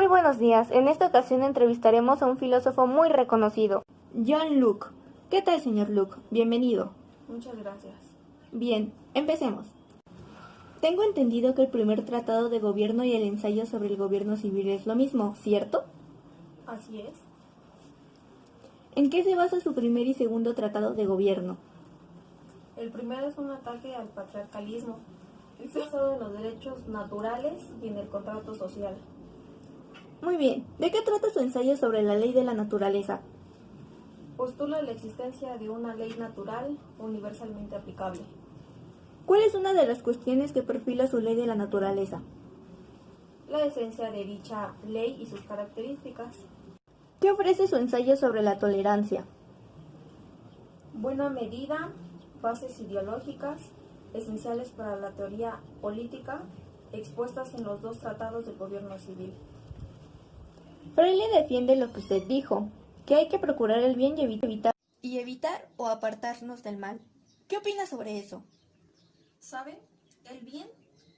Muy buenos días. En esta ocasión entrevistaremos a un filósofo muy reconocido, John Locke. ¿Qué tal, señor Locke? Bienvenido. Muchas gracias. Bien, empecemos. Tengo entendido que el primer tratado de gobierno y el ensayo sobre el gobierno civil es lo mismo, ¿cierto? Así es. ¿En qué se basa su primer y segundo tratado de gobierno? El primero es un ataque al patriarcalismo. Es basado en los derechos naturales y en el contrato social. Muy bien. ¿De qué trata su ensayo sobre la ley de la naturaleza? Postula la existencia de una ley natural universalmente aplicable. ¿Cuál es una de las cuestiones que perfila su ley de la naturaleza? La esencia de dicha ley y sus características. ¿Qué ofrece su ensayo sobre la tolerancia? Buena medida, bases ideológicas, esenciales para la teoría política, expuestas en los dos tratados del gobierno civil. Freire defiende lo que usted dijo, que hay que procurar el bien y evitar o apartarnos del mal. ¿Qué opina sobre eso? ¿Sabe? El bien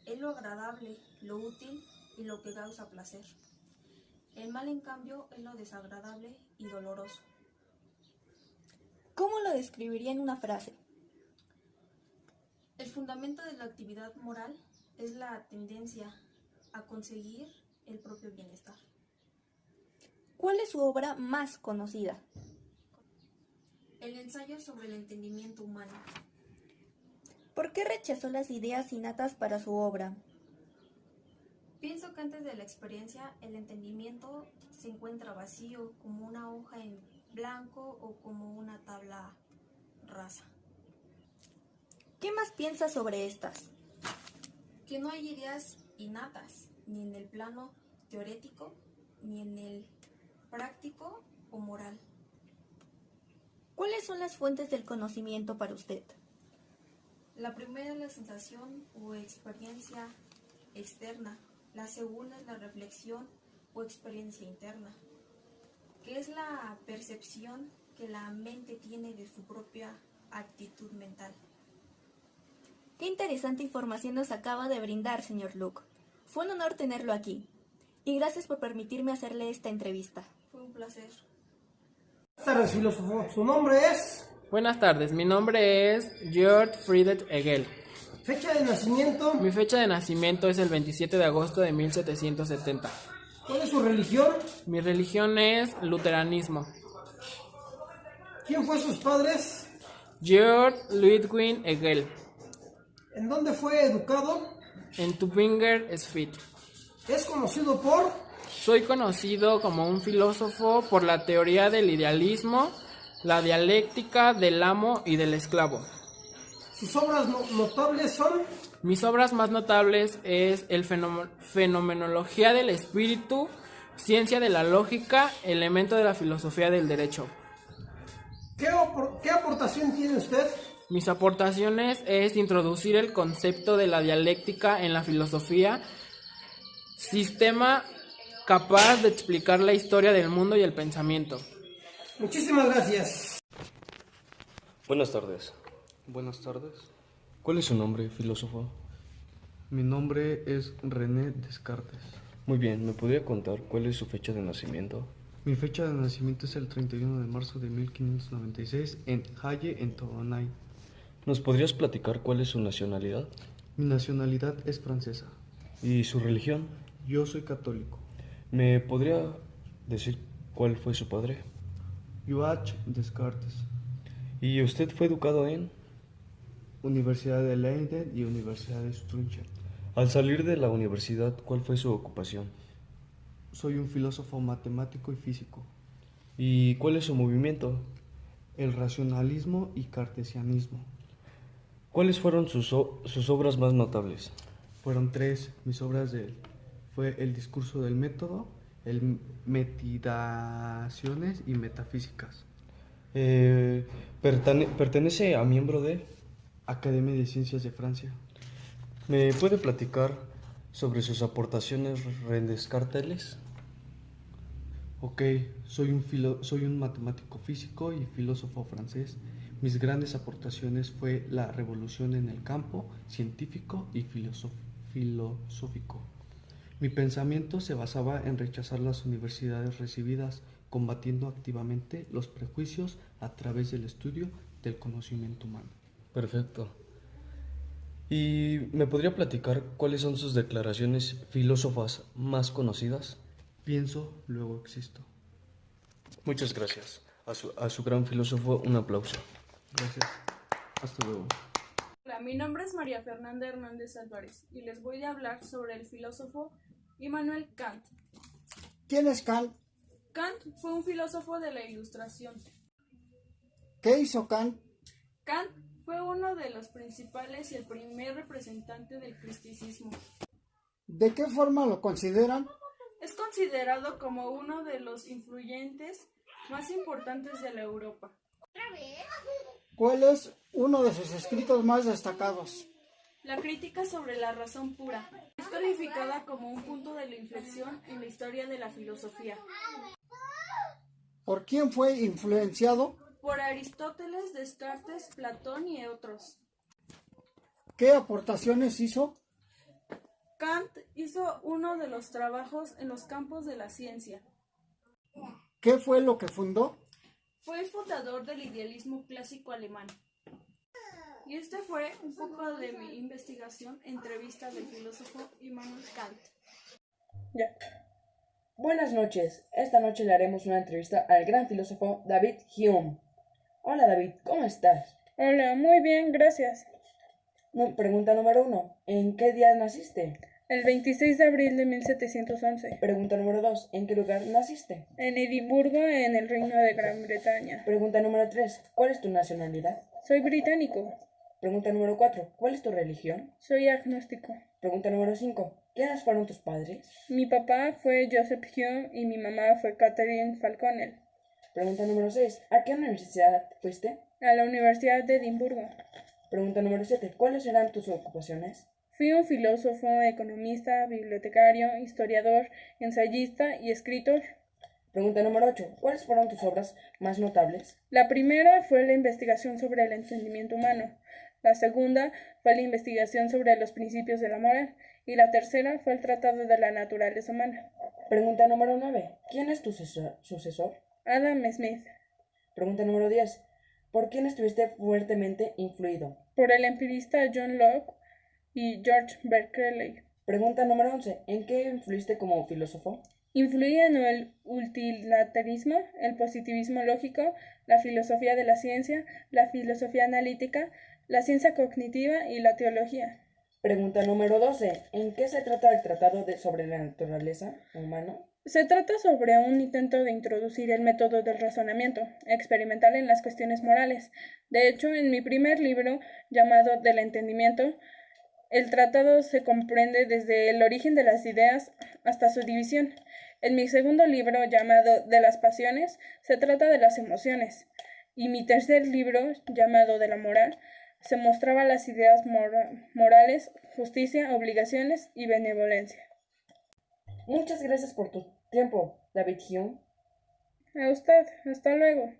es lo agradable, lo útil y lo que causa placer. El mal, en cambio, es lo desagradable y doloroso. ¿Cómo lo describiría en una frase? El fundamento de la actividad moral es la tendencia a conseguir el propio bienestar. ¿Cuál es su obra más conocida? El ensayo sobre el entendimiento humano. ¿Por qué rechazó las ideas innatas para su obra? Pienso que antes de la experiencia, el entendimiento se encuentra vacío, como una hoja en blanco o como una tabla rasa. ¿Qué más piensa sobre estas? Que no hay ideas innatas, ni en el plano teórico, ni en el práctico o moral. ¿Cuáles son las fuentes del conocimiento para usted? La primera es la sensación o experiencia externa. La segunda es la reflexión o experiencia interna, que es la percepción que la mente tiene de su propia actitud mental. Qué interesante información nos acaba de brindar, señor Locke. Fue un honor tenerlo aquí. Y gracias por permitirme hacerle esta entrevista. Fue un placer. Buenas tardes, filósofo. ¿Su nombre es? Buenas tardes, mi nombre es Georg Friedrich Hegel. ¿Fecha de nacimiento? Mi fecha de nacimiento es el 27 de agosto de 1770. ¿Cuál es su religión? Mi religión es luteranismo. ¿Quién fue sus padres? Georg Ludwig Hegel, ¿En dónde fue educado? en Tübinger Schweiz. ¿Es conocido por? Soy conocido como un filósofo por la teoría del idealismo, la dialéctica del amo y del esclavo. ¿Sus obras notables son? Mis obras más notables es el Fenomenología del Espíritu, Ciencia de la Lógica, Elemento de la Filosofía del Derecho. ¿Qué aportación tiene usted? Mis aportaciones es introducir el concepto de la dialéctica en la filosofía, sistema capaz de explicar la historia del mundo y el pensamiento. Muchísimas gracias. Buenas tardes. Buenas tardes. ¿Cuál es su nombre, filósofo? Mi nombre es René Descartes. Muy bien, ¿me podría contar cuál es su fecha de nacimiento? Mi fecha de nacimiento es el 31 de marzo de 1596 en Halle, en Tournai. ¿Nos podrías platicar cuál es su nacionalidad? Mi nacionalidad es francesa. ¿Y su religión? Yo soy católico. ¿Me podría decir cuál fue su padre? Joach Descartes. ¿Y usted fue educado en? Universidad de Leiden y Universidad de Strunchen. Al salir de la universidad, ¿cuál fue su ocupación? Soy un filósofo matemático y físico. ¿Y cuál es su movimiento? El racionalismo y cartesianismo. ¿Cuáles fueron sus obras más notables? Fueron tres mis obras fue el discurso del método, el metidaciones y metafísicas. ¿Pertenece a miembro de? Academia de Ciencias de Francia. ¿Me puede platicar sobre sus aportaciones Descartes? Ok, soy un matemático físico y filósofo francés. Mis grandes aportaciones fue la revolución en el campo científico y filosófico. Mi pensamiento se basaba en rechazar las universidades recibidas, combatiendo activamente los prejuicios a través del estudio del conocimiento humano. Perfecto. ¿Y me podría platicar cuáles son sus declaraciones filósofas más conocidas? Pienso, luego existo. Muchas gracias. A su gran filósofo, un aplauso. Gracias. Hasta luego. Hola, mi nombre es María Fernanda Hernández Álvarez y les voy a hablar sobre el filósofo Immanuel Kant. ¿Quién es Kant? Kant fue un filósofo de la Ilustración. ¿Qué hizo Kant? Kant fue uno de los principales y el primer representante del cristicismo. ¿De qué forma lo consideran? Es considerado como uno de los influyentes más importantes de la Europa. ¿Cuál es uno de sus escritos más destacados? La crítica sobre la razón pura es calificada como un punto de la inflexión en la historia de la filosofía. ¿Por quién fue influenciado? Por Aristóteles, Descartes, Platón y otros. ¿Qué aportaciones hizo? Kant hizo uno de los trabajos en los campos de la ciencia. ¿Qué fue lo que fundó? Fue el fundador del idealismo clásico alemán. Y este fue un poco de mi investigación, entrevista del filósofo Immanuel Kant. Buenas noches. Esta noche le haremos una entrevista al gran filósofo David Hume. Hola David, ¿cómo estás? Hola, muy bien, gracias. Pregunta número 1. ¿En qué día naciste? El 26 de abril de 1711. Pregunta número 2. ¿En qué lugar naciste? En Edimburgo, en el Reino de Gran Bretaña. Pregunta número 3. ¿Cuál es tu nacionalidad? Soy británico. Pregunta número 4. ¿Cuál es tu religión? Soy agnóstico. Pregunta número 5. ¿Quiénes fueron tus padres? Mi papá fue Joseph Hume y mi mamá fue Catherine Falconel. Pregunta número 6. ¿A qué universidad fuiste? A la Universidad de Edimburgo. Pregunta número 7. ¿Cuáles eran tus ocupaciones? Fui un filósofo, economista, bibliotecario, historiador, ensayista y escritor. Pregunta número 8. ¿Cuáles fueron tus obras más notables? La primera fue la investigación sobre el entendimiento humano. La segunda fue la investigación sobre los principios de la moral. Y la tercera fue el Tratado de la Naturaleza Humana. Pregunta número 9. ¿Quién es tu sucesor? Adam Smith. Pregunta número 10. ¿Por quién estuviste fuertemente influido? Por el empirista John Locke y George Berkeley. Pregunta número 11. ¿En qué influiste como filósofo? Influí en el utilitarismo, el positivismo lógico, la filosofía de la ciencia, la filosofía analítica, la ciencia cognitiva y la teología. Pregunta número 12. ¿En qué se trata el tratado sobre la naturaleza humana? Se trata sobre un intento de introducir el método del razonamiento experimental en las cuestiones morales. De hecho, en mi primer libro, llamado Del entendimiento, el tratado se comprende desde el origen de las ideas hasta su división. En mi segundo libro, llamado De las pasiones, se trata de las emociones. Y mi tercer libro, llamado De la moral, se mostraba las ideas morales, justicia, obligaciones y benevolencia. Muchas gracias por tu tiempo, David Hume. A usted, hasta luego.